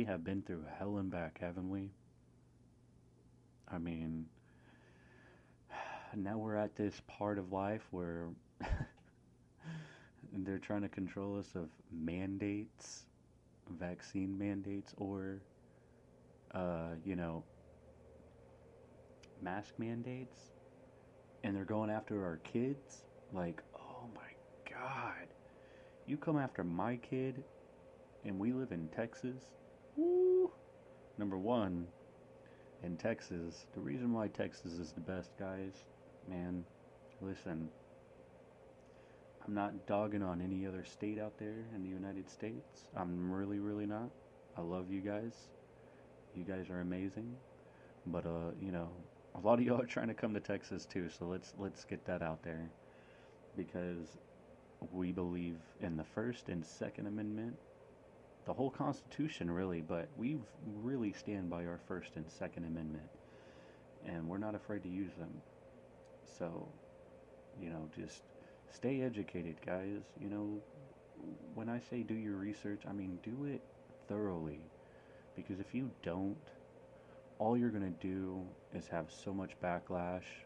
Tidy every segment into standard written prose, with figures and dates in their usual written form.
we have been through hell and back, haven't we? I mean, now we're at this part of life where they're trying to control us of mandates, vaccine mandates, or, uh, you know, mask mandates, and they're going after our kids. Like, oh my God, you come after my kid, and we live in Texas? Woo! Number one, in Texas, the reason why Texas is the best, guys, man, listen, I'm not dogging on any other state out there in the United States. I'm really, really not. I love you guys. You guys are amazing. But a lot of y'all are trying to come to Texas too, so let's get that out there because we believe in the First and Second Amendment, the whole Constitution really, but we really stand by our First and Second Amendment, and we're not afraid to use them. So, just stay educated, guys. When I say do your research, I mean do it thoroughly, because if you don't, all you're going to do is have so much backlash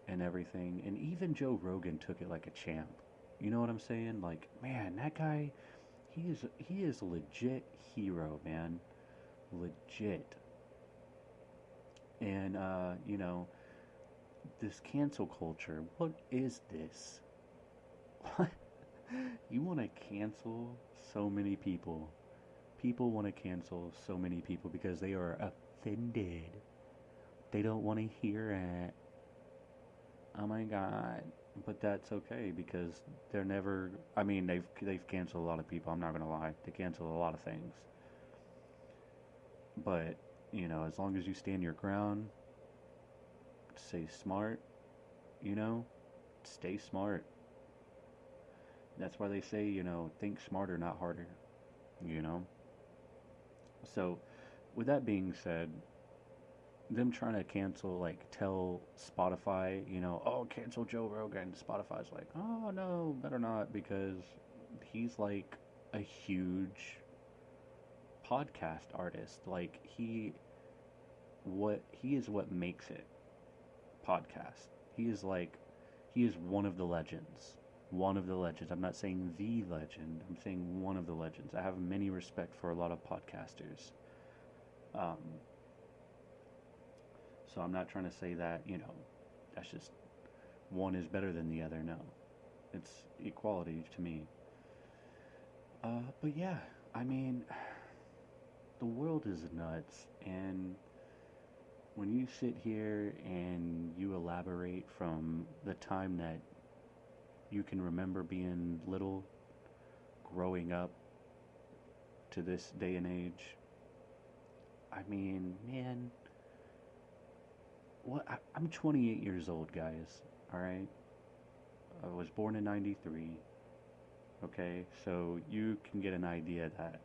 and everything. And even Joe Rogan took it like a champ. You know what I'm saying? Like, man, that guy, he is a legit hero, man. Legit. And this cancel culture, what is this? What? You want to cancel so many people. People want to cancel so many people because they are offended. They don't want to hear it. Oh my God. But that's okay because they're never. I mean, they've canceled a lot of people. I'm not gonna lie. They canceled a lot of things. But as long as you stand your ground, stay smart. You know, stay smart. That's why they say think smarter, not harder. You know. So, with that being said, them trying to cancel, like, tell Spotify, oh, cancel Joe Rogan. Spotify's like, oh, no, better not, because he's like a huge podcast artist. Like, he is what makes it podcast. He is one of the legends. One of the legends. I'm not saying the legend. I'm saying one of the legends. I have many respect for a lot of podcasters. Um, So I'm not trying to say that, that's just one is better than the other. No. It's equality to me. But yeah, I mean, the world is nuts. And when you sit here and you elaborate from the time that you can remember being little, growing up to this day and age, I mean, man, I'm 28 years old, guys. All right. I was born in '93. Okay, so you can get an idea that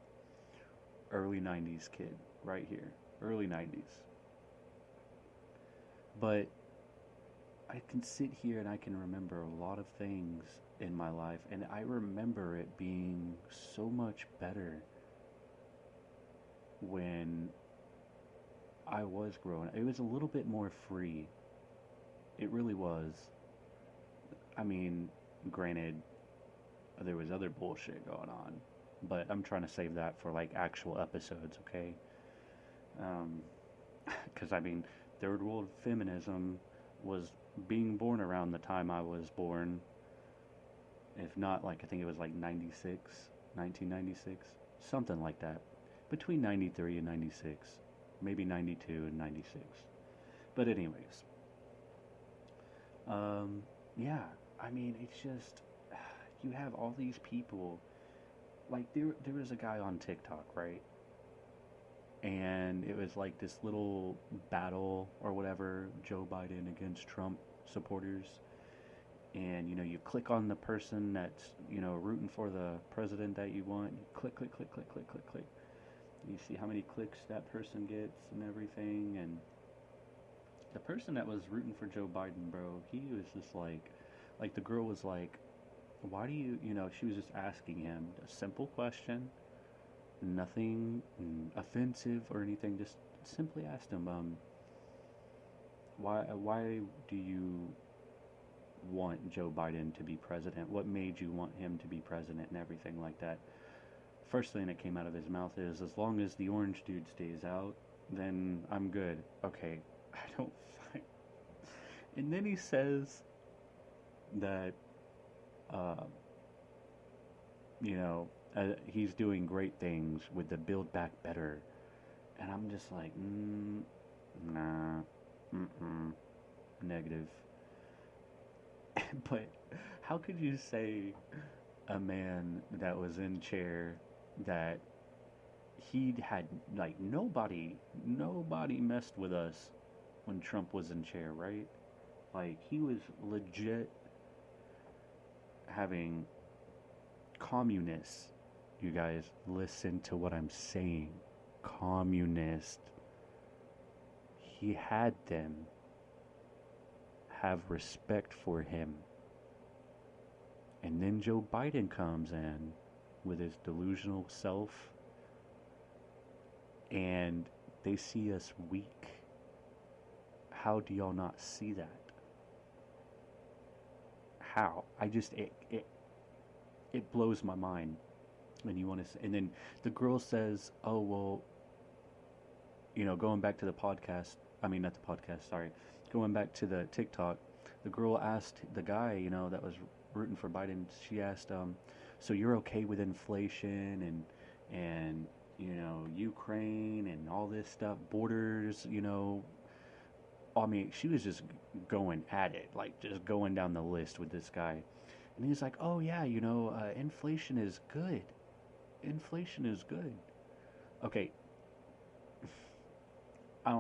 early '90s kid right here, early '90s. But I can sit here and I can remember a lot of things in my life, and I remember it being so much better when I was growing. It was a little bit more free. It really was. I mean, granted, there was other bullshit going on, but I'm trying to save that for like actual episodes, okay? Um, because I mean, third world feminism was being born around the time I was born. If not, like I think it was like 96, 1996, something like that. Between 93 and 96, maybe 92 and 96. But anyways, um, yeah, I mean, it's just you have all these people. Like there was a guy on TikTok, right? And it was like this little battle or whatever, Joe Biden against Trump supporters. And you click on the person that's rooting for the president that you want. You click, click, click, click, click, click, click. You see how many clicks that person gets and everything. And the person that was rooting for Joe Biden, bro, he was just like the girl was like, why do you, she was just asking him a simple question. Nothing offensive or anything. Just simply asked him, why do you want Joe Biden to be president? What made you want him to be president and everything like that? First thing that came out of his mouth is, as long as the orange dude stays out, then I'm good. Okay, I don't find. And then he says that, uh, he's doing great things with the Build Back Better. And I'm just like, nah, negative. But how could you say a man that was in chair that he had, like, nobody messed with us when Trump was in chair, right? Like, he was legit having communists. You guys, listen to what I'm saying. Communist. He had them have respect for him. And then Joe Biden comes in with his delusional self, and they see us weak. How do y'all not see that? How? It blows my mind. And you want to, and then the girl says, "Oh well, going back to the podcast. I mean, not the podcast. Sorry, going back to the TikTok. The girl asked the guy, that was rooting for Biden. She asked, so you're okay with inflation and Ukraine and all this stuff, borders, I mean, she was just going at it, like just going down the list with this guy. And he's like, oh yeah, inflation is good. Inflation is good. Okay. I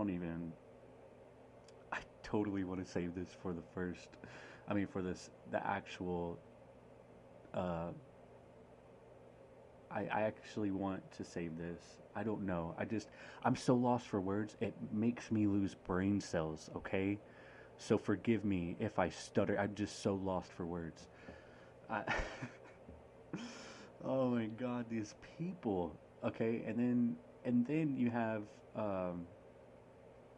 totally want to save this for the actual, I actually want to save this. I don't know. I'm so lost for words. It makes me lose brain cells, okay? So forgive me if I stutter. I'm just so lost for words. I, oh my God, these people. Okay, and then you have,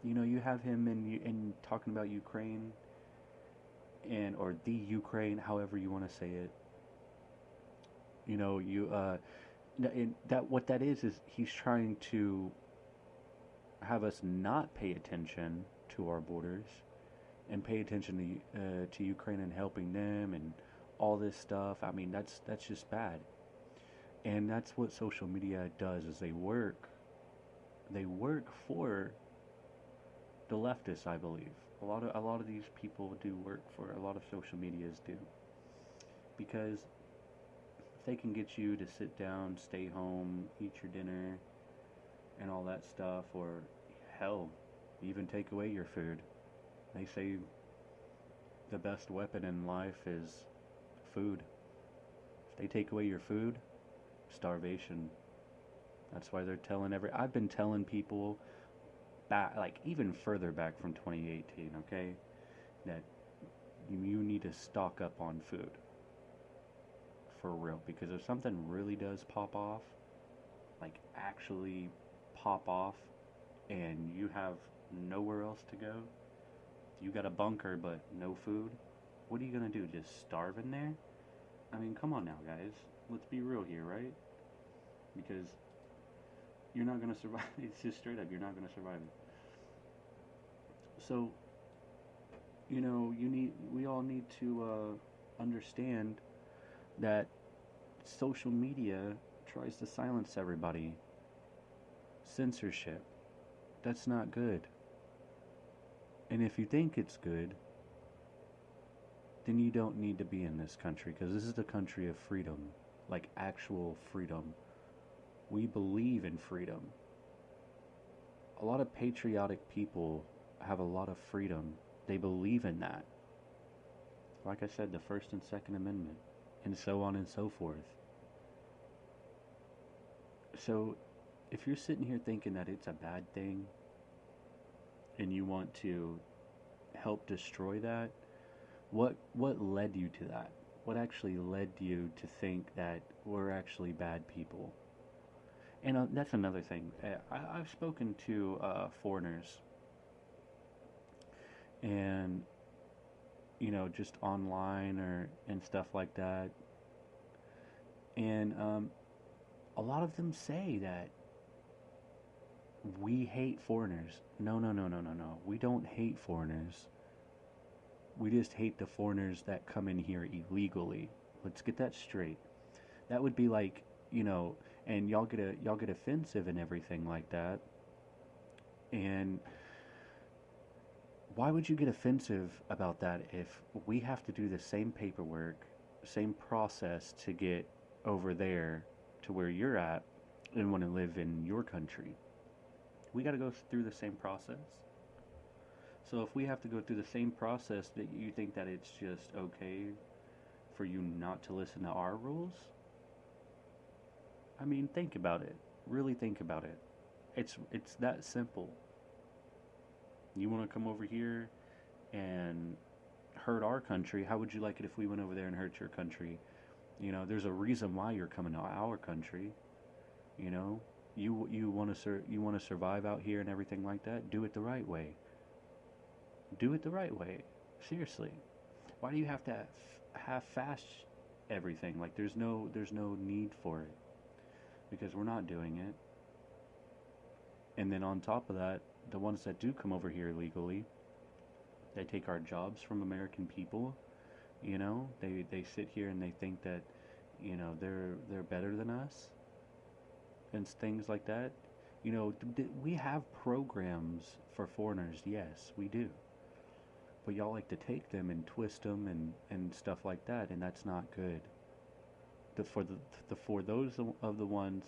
you have him in talking about Ukraine, or the Ukraine, however you want to say it. That what that is he's trying to have us not pay attention to our borders and pay attention to Ukraine and helping them and all this stuff. I mean, that's just bad. And that's what social media does, is they work for the leftists, I believe. A lot of these people do work for, a lot of social medias do. Because if they can get you to sit down, stay home, eat your dinner and all that stuff, or hell, even take away your food. They say the best weapon in life is food. If they take away your food, starvation. That's why they're telling I've been telling people back, like even further back from 2018, okay, that you need to stock up on food. For real, because if something really does pop off, like actually pop off, and you have nowhere else to go, you got a bunker but no food, what are you gonna do? Just starve in there? I mean, come on now, guys. Let's be real here, right? Because you're not gonna survive. It's just straight up, you're not gonna survive it. So, we all need to understand that social media tries to silence everybody. Censorship. That's not good. And if you think it's good, then you don't need to be in this country, because this is the country of freedom, like actual freedom. We believe in freedom. A lot of patriotic people have a lot of freedom. They believe in that. Like I said, the First and Second Amendment, and so on and so forth. So, if you're sitting here thinking that it's a bad thing, and you want to help destroy that, what led you to that? What actually led you to think that we're actually bad people? And that's another thing. I've spoken to foreigners, and just online or and stuff like that. And a lot of them say that we hate foreigners. No, no, no, no, no, no. We don't hate foreigners. We just hate the foreigners that come in here illegally. Let's get that straight. That would be like, and y'all get offensive and everything like that. And why would you get offensive about that if we have to do the same paperwork, same process to get over there to where you're at and want to live in your country? We got to go through the same process. So if we have to go through the same process, that you think that it's just okay for you not to listen to our rules? I mean, think about it. Really think about it. It's that simple. You want to come over here and hurt our country? How would you like it if we went over there and hurt your country? There's a reason why you're coming to our country. You know, you want to survive out here and everything like that. Do it the right way. Do it the right way. Seriously. Why do you have to half-fast everything? Like there's no need for it, because we're not doing it. And then on top of that, the ones that do come over here legally, they take our jobs from American people. They sit here and they think that they're better than us and things like that. We have programs for foreigners. Yes, we do. But y'all like to take them and twist them and stuff like that, and that's not good. For those of the ones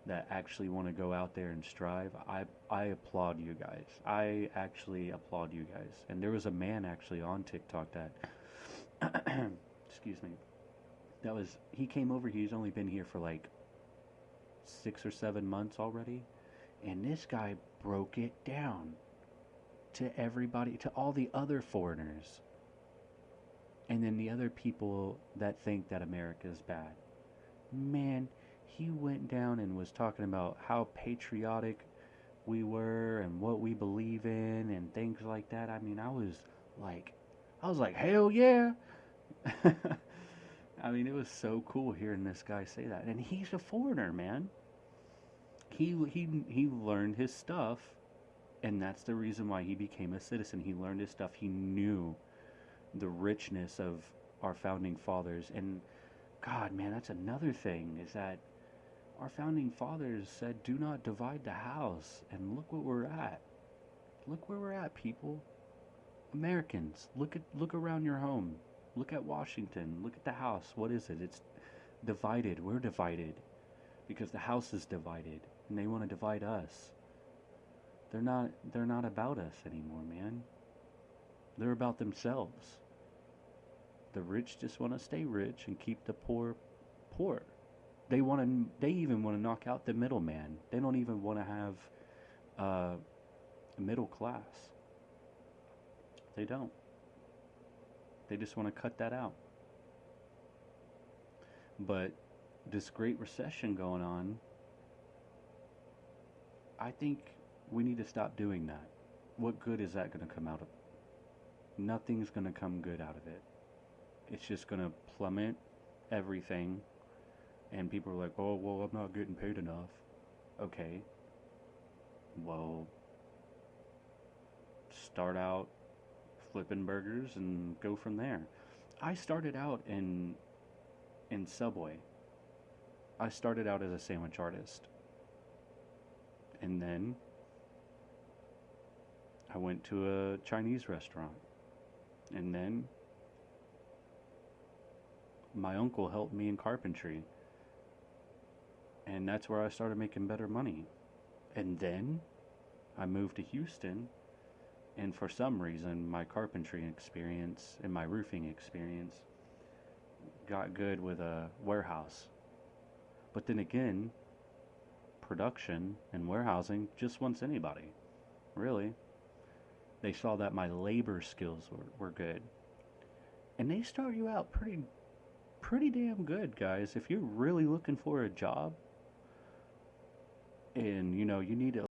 that actually want to go out there and strive, I applaud you guys. I actually applaud you guys. And there was a man actually on TikTok that, excuse me, he came over. He's only been here for like 6 or 7 months already, and this guy broke it down to everybody, to all the other foreigners, and then the other people that think that America is bad. Man, he went down and was talking about how patriotic we were and what we believe in and things like that. I mean, I was like, hell yeah. I mean, it was so cool hearing this guy say that. And he's a foreigner, man. He learned his stuff, and that's the reason why he became a citizen. He learned his stuff. He knew the richness of our founding fathers. And God, man, that's another thing, is that our founding fathers said, do not divide the house. And look what we're at. Look where we're at, people. Americans, look around your home. Look at Washington. Look at the house. What is it? It's divided. We're divided because the house is divided, and they want to divide us. They're not about us anymore, man. They're about themselves. The rich just want to stay rich and keep the poor poor. They even want to knock out the middleman. They don't even want to have a middle class. They don't. They just want to cut that out. But this great recession going on, I think we need to stop doing that. What good is that going to come out of? Nothing's going to come good out of it. It's just going to plummet everything. And people are like, oh, well, I'm not getting paid enough. Okay. Well, start out flipping burgers and go from there. I started out in Subway. I started out as a sandwich artist. And then I went to a Chinese restaurant. And then my uncle helped me in carpentry. And that's where I started making better money. And then I moved to Houston, and for some reason my carpentry experience and my roofing experience got good with a warehouse. But then again, production and warehousing just wants anybody, really. They saw that my labor skills were good. And they start you out pretty damn good, guys. If you're really looking for a job, and you know, you need to